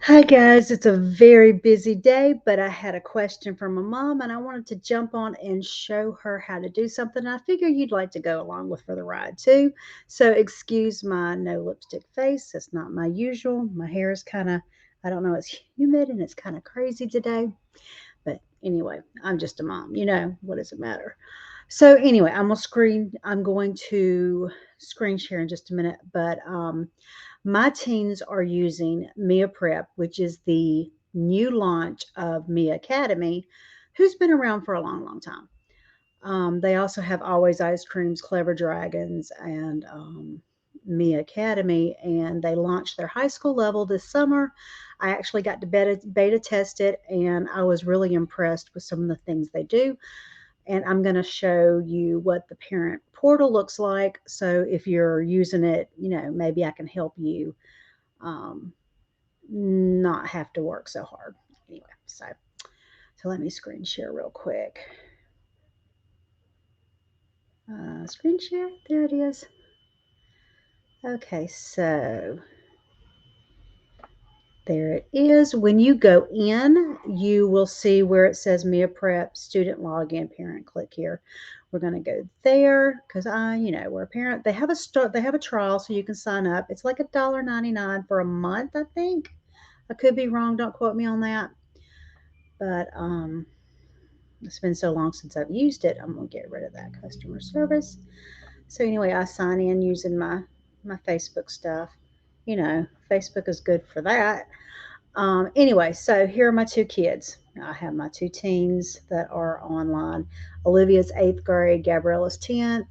Hi guys, it's a very busy day, but I had a question from my mom and I wanted to jump on and show her how to do something. I figure you'd like to go along with for the ride too. So excuse my no lipstick face. It's not my usual. My hair is kind of, I don't know, it's humid and it's kind of crazy today. But anyway, I'm just a mom. What does it matter? So anyway, I'm going to screen share in just a minute, but my teens are using Mia Prep, which is the new launch of Mia Academy, who's been around for a long, long time. They also have Always Ice Creams, Clever Dragons, and Mia Academy, and they launched their high school level this summer. I actually got to beta test it, and I was really impressed with some of the things they do. And I'm going to show you what the parent portal looks like. So if you're using it, maybe I can help you um, not have to work so hard. Anyway, so let me screen share real quick. Screen share, there it is. Okay, so there it is. When you go in, you will see where it says Mia Prep student login parent. Click here. We're going to go there because we're a parent. They have a trial so you can sign up. It's like $1.99 for a month, I think. I could be wrong. Don't quote me on that. But it's been so long since I've used it. I'm going to get rid of that customer service. So anyway, I sign in using my Facebook stuff. Facebook is good for that. Anyway, so here are my two kids. I have my two teens that are online. Olivia's 8th grade, Gabriella's 10th.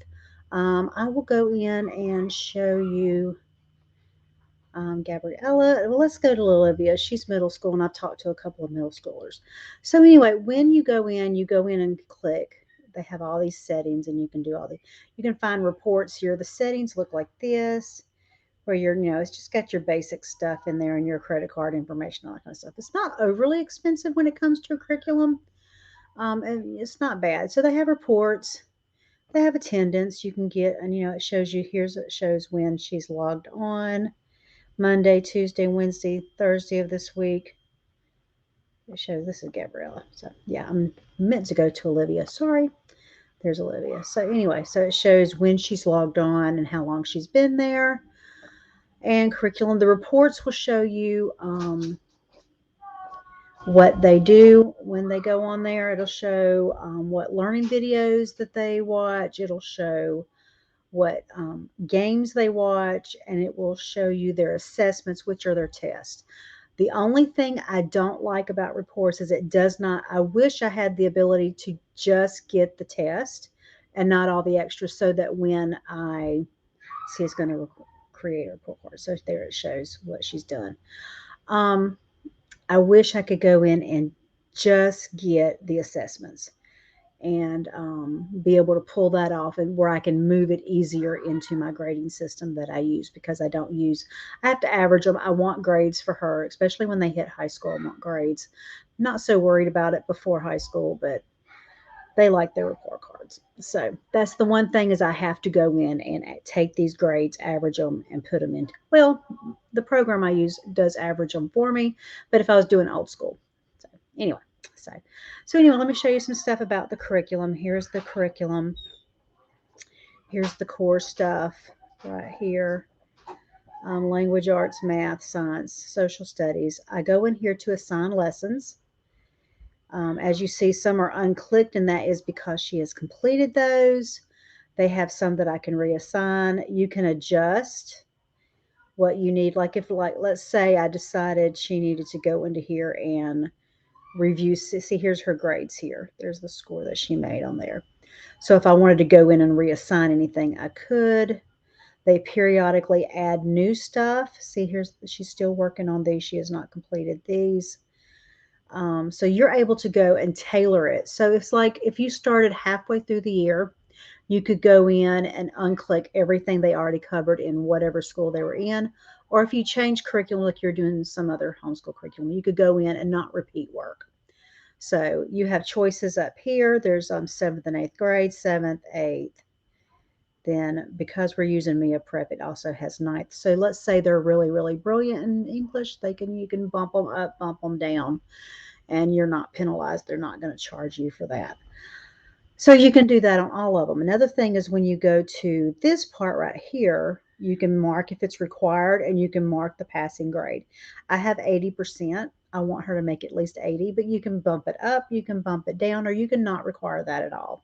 I will go in and show you Gabriella. Well, let's go to Olivia. She's middle school, and I've talked to a couple of middle schoolers. So anyway, when you go in and click. They have all these settings, and you can do you can find reports here. The settings look like this where it's just got your basic stuff in there and your credit card information, all that kind of stuff. It's not overly expensive when it comes to a curriculum, and it's not bad. So they have reports, they have attendance. You can get, and it shows you. It shows when she's logged on: Monday, Tuesday, Wednesday, Thursday of this week. It shows this is Gabriella. So yeah, I'm meant to go to Olivia. Sorry. There's Olivia. So anyway, so it shows when she's logged on and how long she's been there. And curriculum. The reports will show you what they do when they go on there. It'll show what learning videos that they watch. It'll show what games they watch, and it will show you their assessments, which are their tests. The only thing I don't like about reports is it does not. I wish I had the ability to just get the test and not all the extras, so that when I see, it's going to create a report card. So there it shows what she's done. Um, I wish I could go in and just get the assessments and be able to pull that off, and where I can move it easier into my grading system that I use, because I have to average them. I want grades for her, especially when they hit high school. I want grades. Not so worried about it before high school, but they like their report cards. So that's the one thing, is I have to go in and take these grades, average them, and put them in. Well, the program I use does average them for me, but if I was doing old school. So anyway, so so anyway, let me show you some stuff about the curriculum. Here's the curriculum. Here's the core stuff right here. Language arts, math, science, social studies. I go in here to assign lessons. As you see, some are unclicked, and that is because she has completed those. They have some that I can reassign. You can adjust what you need. Like let's say I decided she needed to go into here and review. See, here's her grades here. There's the score that she made on there. So if I wanted to go in and reassign anything, I could. They periodically add new stuff. See, she's still working on these. She has not completed these. So you're able to go and tailor it. So it's like if you started halfway through the year, you could go in and unclick everything they already covered in whatever school they were in. Or if you change curriculum, like you're doing some other homeschool curriculum, you could go in and not repeat work. So you have choices up here. There's 7th and 8th grade, 7th, 8th. then because we're using Mia Prep, it also has ninth. So let's say they're really, really brilliant in English. You can bump them up, bump them down, and you're not penalized. They're not going to charge you for that. So you can do that on all of them. Another thing is when you go to this part right here, you can mark if it's required and you can mark the passing grade. I have 80%. I want her to make at least 80, but you can bump it up, you can bump it down, or you can not require that at all.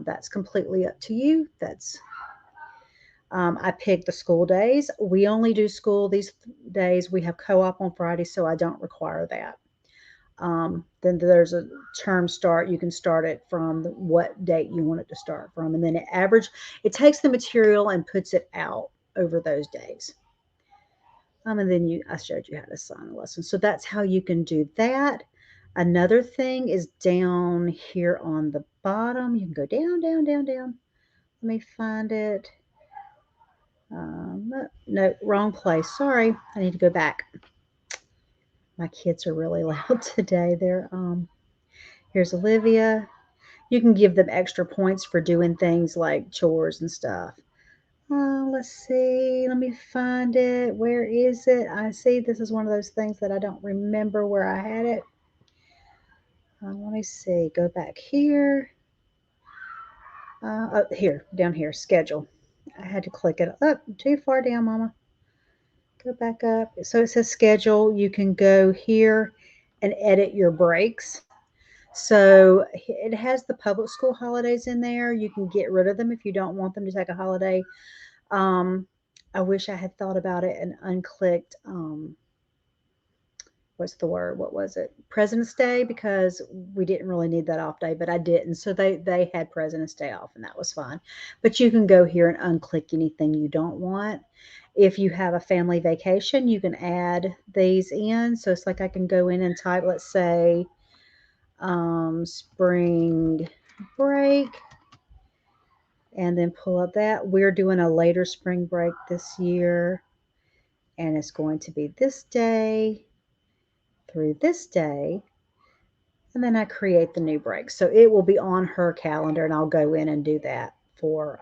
That's completely up to you. I picked the school days. We only do school these days. We have co-op on Friday, so I don't require that. Then there's a term start. You can start it from what date you want it to start from. And then it takes the material and puts it out over those days. And then I showed you how to assign the lesson. So that's how you can do that. Another thing is down here on the bottom. You can go down, down, down, down. Let me find it. No, wrong place. Sorry. I need to go back. My kids are really loud today. Here's Olivia. You can give them extra points for doing things like chores and stuff. Let's see. Let me find it. Where is it? I see this is one of those things that I don't remember where I had it. Let me see. Go back here. Here, down here, schedule. I had to click it up. Too far down, Mama. Go back up. So it says schedule. You can go here and edit your breaks. So it has the public school holidays in there. You can get rid of them if you don't want them to take a holiday. I wish I had thought about it and unclicked, what's the word? What was it? President's Day, because we didn't really need that off day, but I didn't. So they had President's Day off, and that was fine. But you can go here and unclick anything you don't want. If you have a family vacation, you can add these in. So it's like I can go in and type, let's say, spring break, and then pull up that. We're doing a later spring break this year, and it's going to be this day through this day, and then I create the new break. So it will be on her calendar, and I'll go in and do that for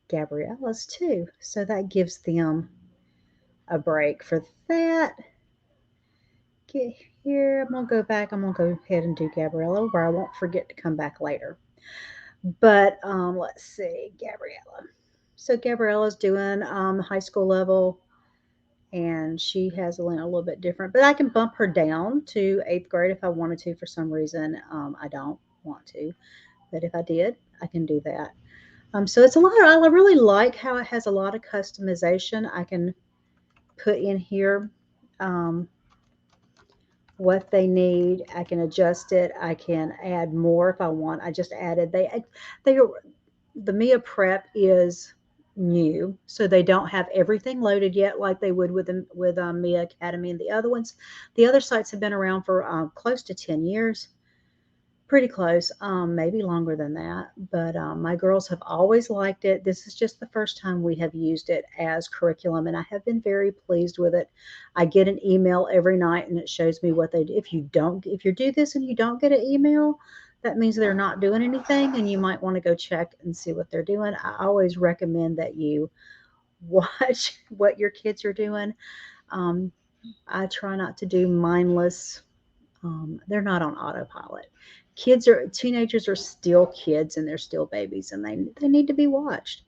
Gabriella's too. So that gives them a break for that. Get here. I'm going to go back. I'm going to go ahead and do Gabriella, where I won't forget to come back later. But let's see, Gabriella. So Gabriella's doing high school level, and she has a little bit different. But I can bump her down to 8th grade if I wanted to. For some reason, I don't want to. But if I did, I can do that. So it's a lot. I really like how it has a lot of customization. I can put in here what they need. I can adjust it. I can add more if I want. I just added. The Mia Prep is new, so they don't have everything loaded yet like they would with Mia Academy and the other ones. The other sites have been around for close to 10 years. Pretty close, maybe longer than that. But my girls have always liked it. This is just the first time we have used it as curriculum, and I have been very pleased with it. I get an email every night, and it shows me what they do. If you do this and you don't get an email, that means they're not doing anything, and you might want to go check and see what they're doing. I always recommend that you watch what your kids are doing. I try not to do mindless. They're not on autopilot. Teenagers are still kids, and they're still babies, and they need to be watched.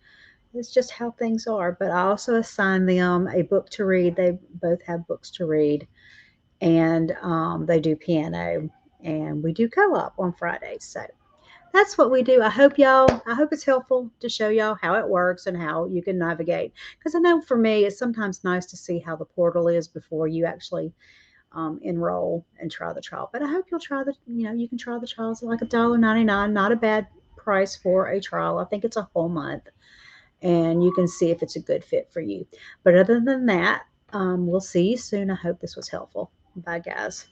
It's just how things are. But I also assign them a book to read. They both have books to read, and they do piano, and we do co-op on Fridays. So that's what we do. I hope it's helpful to show y'all how it works and how you can navigate. Because I know for me, it's sometimes nice to see how the portal is before you actually enroll and try the trial. But I hope you'll you can try the trial. It's like $1.99, not a bad price for a trial. I think it's a whole month, and you can see if it's a good fit for you. But other than that, we'll see you soon. I hope this was helpful. Bye, guys.